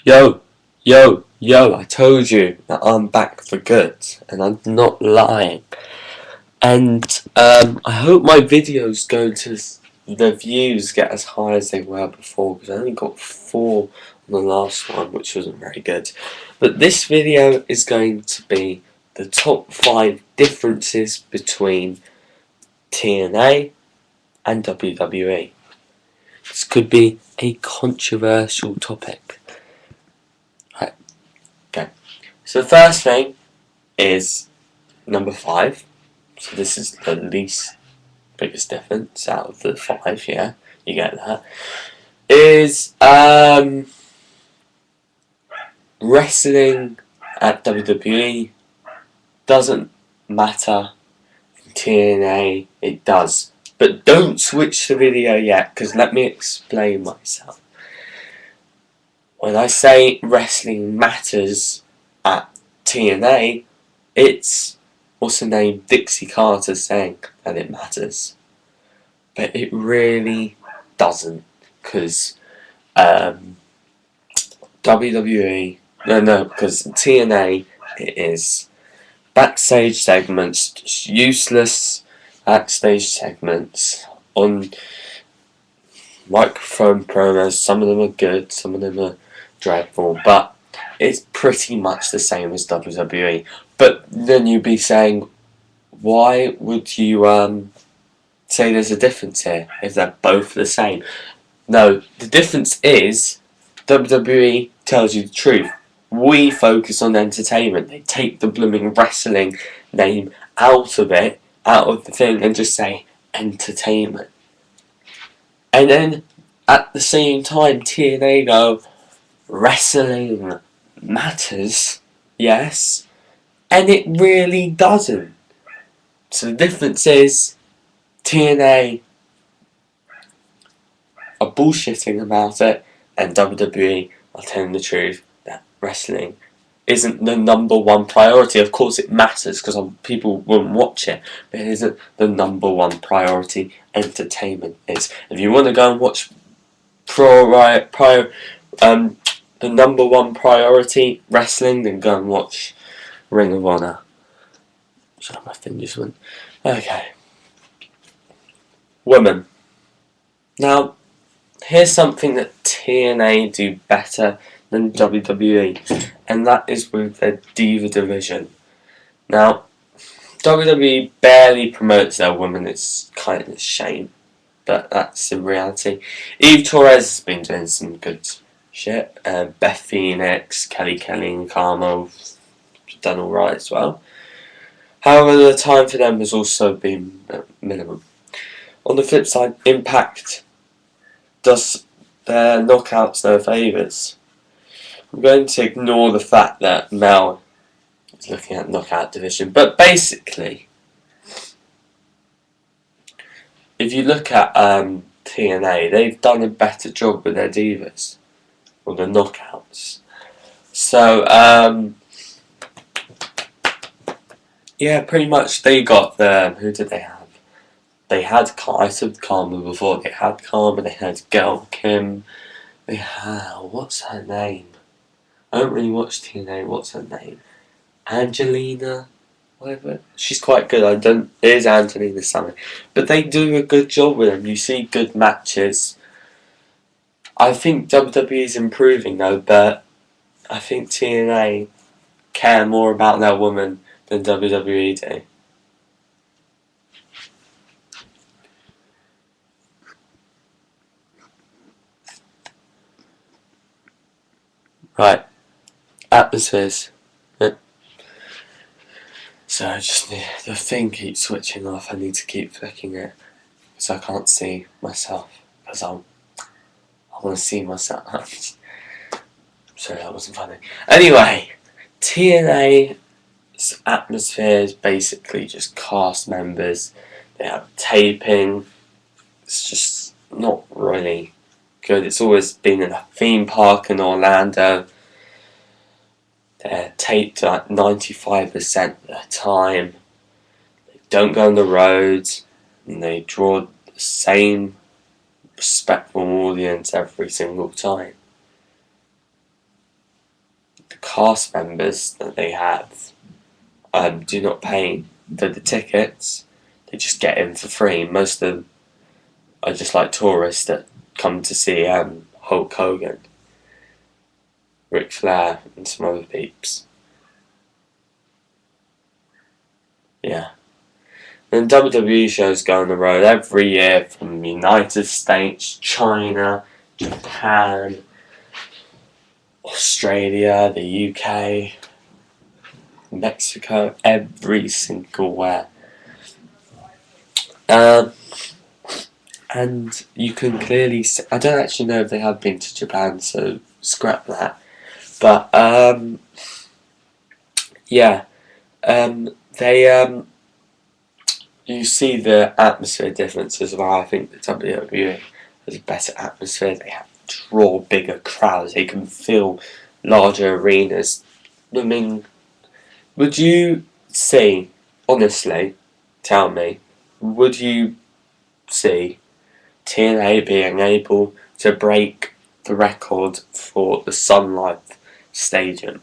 Yo, yo, I told you that I'm back for good, and I'm not lying. And I hope my videos go to the views get as high as they were before, because I only got 4 on the last one, which wasn't very good. But this video is going to be the top 5 differences between TNA and WWE. This could be a controversial topic. Right, okay. So the first thing is number 5. So this is the least biggest difference out of the 5, yeah, you get that. Is wrestling at WWE doesn't matter. In TNA it does. But don't switch the video yet, because let me explain myself. When I say wrestling matters at TNA, it's, what's her name, Dixie Carter saying that it matters. But it really doesn't, because WWE, because TNA, it is backstage segments, just useless backstage segments on microphone promos. Some of them are good, some of them are dreadful, but it's pretty much the same as WWE. But then you'd be saying, why would you say there's a difference here if they're both the same? No, the difference is WWE tells you the truth. We focus on entertainment. They take the blooming wrestling name out of it, out of the thing, and just say entertainment. And then at the same time, TNA go, wrestling matters, yes, and it really doesn't. So the difference is TNA are bullshitting about it, and WWE are telling the truth that wrestling isn't the number 1 priority. Of course it matters, because people won't watch it, but it isn't the number 1 priority. Entertainment is. If you want to go and watch the number 1 priority wrestling, then go and watch Ring of Honor. Sorry, my fingers went. Okay. Women. Now, here's something that TNA do better than WWE, and that is with their Diva division. Now, WWE barely promotes their women. It's kind of a shame, but that's the reality. Eve Torres has been doing some good shit. Beth Phoenix, Kelly and Carmo have done alright as well. However, the time for them has also been minimum. On the flip side, Impact does their knockouts no favours. I'm going to ignore the fact that Mel is looking at knockout division, but basically, if you look at TNA, they've done a better job with their divas, or the knockouts. So, yeah, pretty much they got who did they have? They had, I said Karma before, they had Karma, they had Gail Kim, they had, what's her name? I don't really watch TNA, what's her name? Angelina, whatever. She's quite good, it is Angelina Summer. But they do a good job with them, you see good matches. I think WWE is improving though, but I think TNA care more about their women than WWE do. Right, atmospheres. So just the thing keeps switching off. I need to keep flicking it so I can't see myself, because I want to see myself. Sorry, that wasn't funny. Anyway, TNA's atmosphere is basically just cast members. They have taping. It's just not really good. It's always been in a theme park in Orlando. They're taped at 95% of the time. They don't go on the roads, and they draw the same respectful audience every single time. the cast members that they have do not pay for the tickets. They just get in for free. Most of them are just like tourists that come to see Hulk Hogan, Ric Flair, and some other peeps. Yeah. And WWE shows go on the road every year from the United States, China, Japan, Australia, the UK, Mexico, every single where. And you can clearly see, I don't actually know if they have been to Japan, so scrap that. But yeah, they you see the atmosphere difference as well. I think the WWE has a better atmosphere. They have draw bigger crowds. They can fill larger arenas. I mean, would you see, honestly, tell me, would you see TNA being able to break the record for the Sun Life Stadium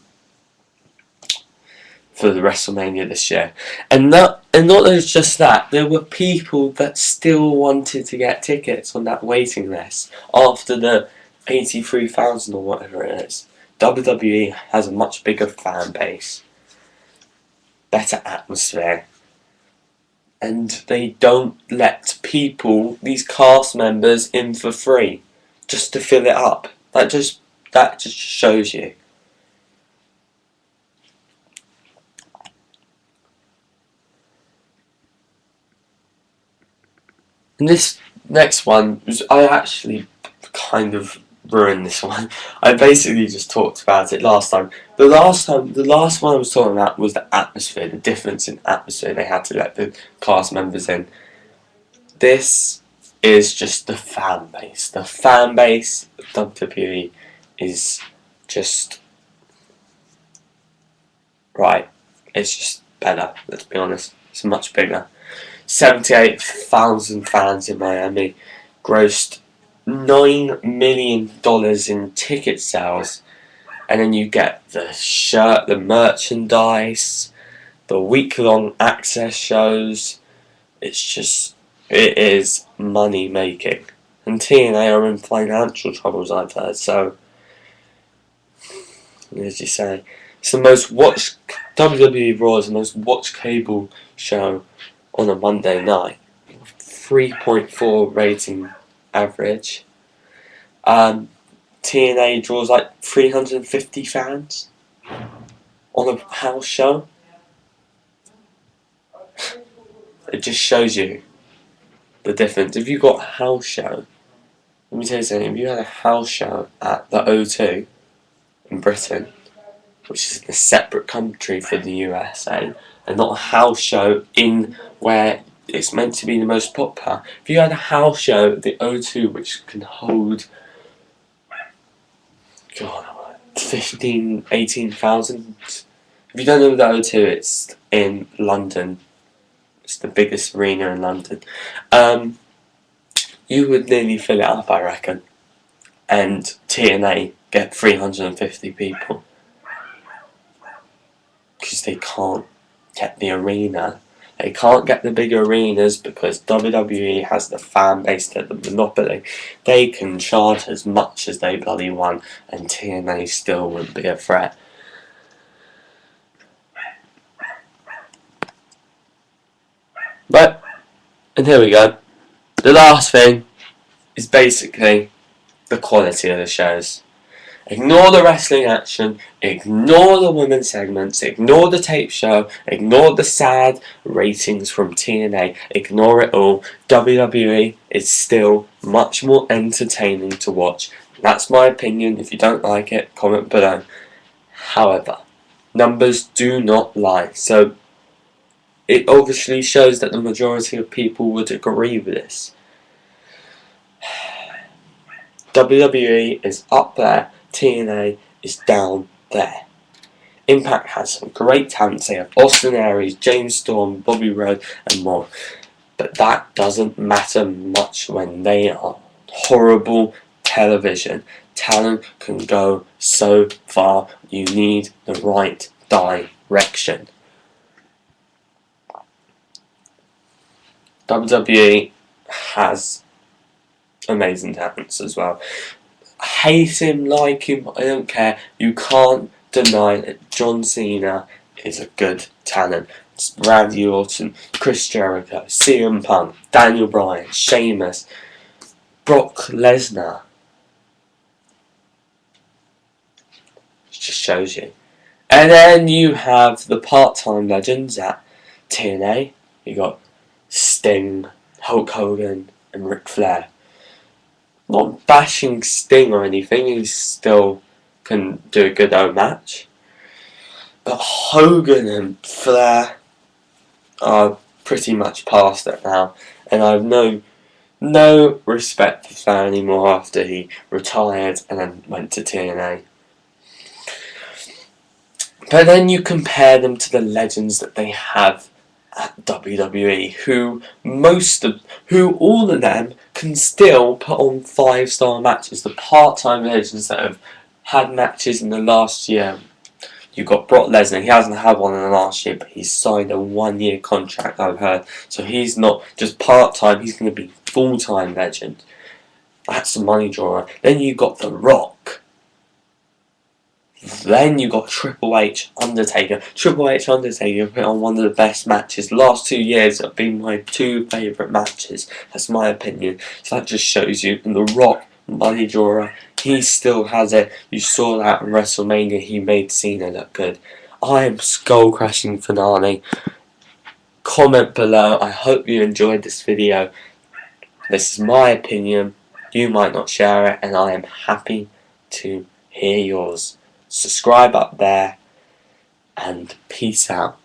for the WrestleMania this year? And not just that, there were people that still wanted to get tickets on that waiting list after the 83,000 or whatever it is. WWE has a much bigger fan base, better atmosphere, and they don't let people, these cast members, in for free just to fill it up. That just shows you. And this next one was, I actually kind of ruined this one. I basically just talked about it last time. The last one I was talking about was the atmosphere, the difference in atmosphere. They had to let the cast members in. This is just the fan base. The fan base of WWE is just right. It's just better, let's be honest. It's much bigger. 78,000 fans in Miami, grossed $9 million in ticket sales, and then you get the shirt, the merchandise, the week-long access shows. It is money making, and TNA are in financial troubles, I've heard. So, as you say, it's the most watched. WWE Raw is the most watched cable show on a Monday night. 3.4 rating average. TNA draws like 350 fans on a house show. It just shows you the difference. If you got a house show, let me tell you something, if you had a house show at the O2 in Britain, which is a separate country for the USA, and not a house show in where it's meant to be the most popular. If you had a house show at the O2 which can hold 15, 18,000. If you don't know the O2, it's in London. It's the biggest arena in London. You would nearly fill it up, I reckon. And TNA get 350 people. Because they can't get the arena. They can't get the bigger arenas because WWE has the fan base, the monopoly. They can charge as much as they bloody want, and TNA still wouldn't be a threat. But, and here we go. The last thing is basically the quality of the shows. Ignore the wrestling action, ignore the women's segments, ignore the tape show, ignore the sad ratings from TNA, ignore it all. WWE is still much more entertaining to watch. That's my opinion. If you don't like it, comment below. However, numbers do not lie, so it obviously shows that the majority of people would agree with this. WWE is up there. TNA is down there. Impact has some great talents. They have Austin Aries, James Storm, Bobby Roode, and more. But that doesn't matter much when they are horrible television. Talent can go so far. You need the right direction. WWE has amazing talents as well. Hate him, like him, I don't care. You can't deny that John Cena is a good talent. It's Randy Orton, Chris Jericho, CM Punk, Daniel Bryan, Sheamus, Brock Lesnar. It just shows you. And then you have the part-time legends at TNA. You got Sting, Hulk Hogan, and Ric Flair. Not bashing Sting or anything, he still can do a good old match. But Hogan and Flair are pretty much past it now, and I have no respect for Flair anymore after he retired and then went to TNA. But then you compare them to the legends that they have at WWE, who all of them can still put on 5-star matches. The part-time legends that have had matches in the last year. You've got Brock Lesnar. He hasn't had one in the last year, but he's signed a 1-year contract, I've heard. So he's not just part-time, he's going to be full-time legend. That's a money drawer. Then you've got The Rock. Then you got Triple H, Undertaker. Triple H, Undertaker put on one of the best matches. The last 2 years have been my 2 favourite matches. That's my opinion. So that just shows you. And The Rock, money drawer, he still has it. You saw that at WrestleMania. He made Cena look good. I am skullcrashingfinale. Comment below. I hope you enjoyed this video. This is my opinion. You might not share it, and I am happy to hear yours. Subscribe up there, and peace out.